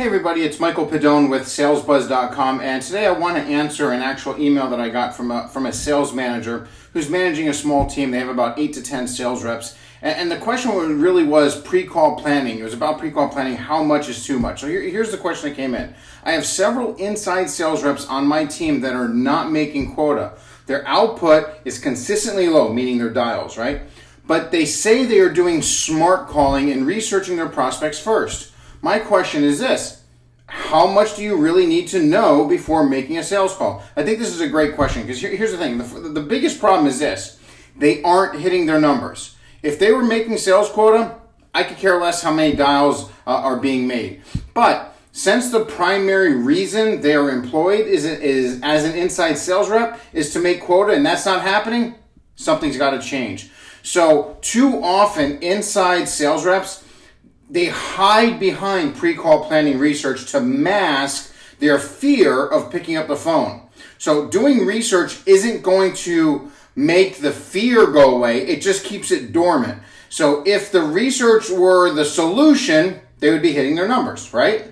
Hey everybody, it's Michael Pedone with SalesBuzz.com, and today I want to answer an actual email that I got from a sales manager who's managing a small team. They have about 8 to 10 sales reps, and the question really was pre-call planning. It was about pre-call planning, how much is too much. So here's the question that came in. I have several inside sales reps on my team that are not making quota. Their output is consistently low, meaning their dials, right? But they say they are doing smart calling and researching their prospects first. My question is this: how much do you really need to know before making a sales call? I think this is a great question because here's the thing. The biggest problem is this: they aren't hitting their numbers. If they were making sales quota, I could care less how many dials are being made. But since the primary reason they are employed is as an inside sales rep is to make quota, and that's not happening, something's got to change. So too often inside sales reps, they hide behind pre-call planning research to mask their fear of picking up the phone. So doing research isn't going to make the fear go away. It just keeps it dormant. So if the research were the solution, they would be hitting their numbers, right?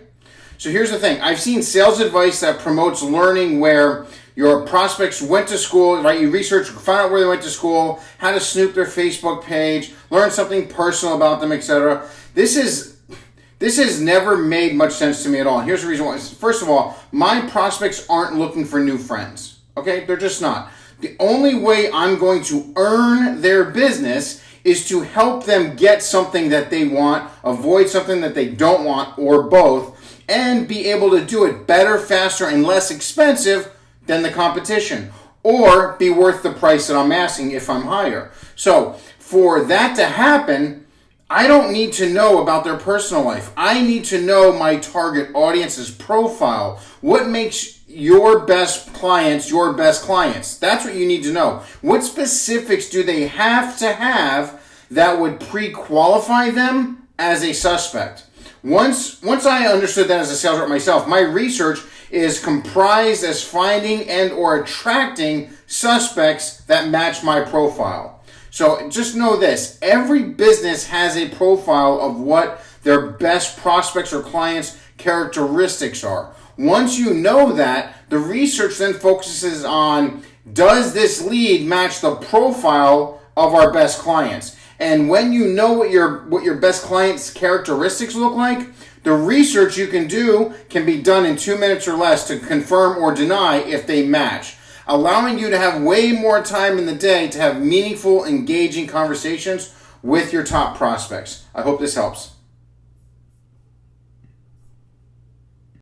So here's the thing. I've seen sales advice that promotes learning where your prospects went to school, right? You research, find out where they went to school, how to snoop their Facebook page, learn something personal about them, etc. This has never made much sense to me at all. And here's the reason why. First of all, my prospects aren't looking for new friends. Okay? They're just not. The only way I'm going to earn their business is to help them get something that they want, avoid something that they don't want, or both, and be able to do it better, faster, and less expensive than the competition, or be worth the price that I'm asking if I'm higher. So for that to happen, I don't need to know about their personal life. I need to know my target audience's profile. What makes your best clients your best clients? That's what you need to know. What specifics do they have to have that would pre-qualify them as a suspect? Once I understood that as a sales rep myself, my research is comprised as finding and or attracting suspects that match my profile. So just know this: every business has a profile of what their best prospects or clients' characteristics are. Once you know that, the research then focuses on, does this lead match the profile of our best clients? And when you know what your best clients' characteristics look like, the research you can do can be done in 2 minutes or less to confirm or deny if they match, allowing you to have way more time in the day to have meaningful, engaging conversations with your top prospects. I hope this helps.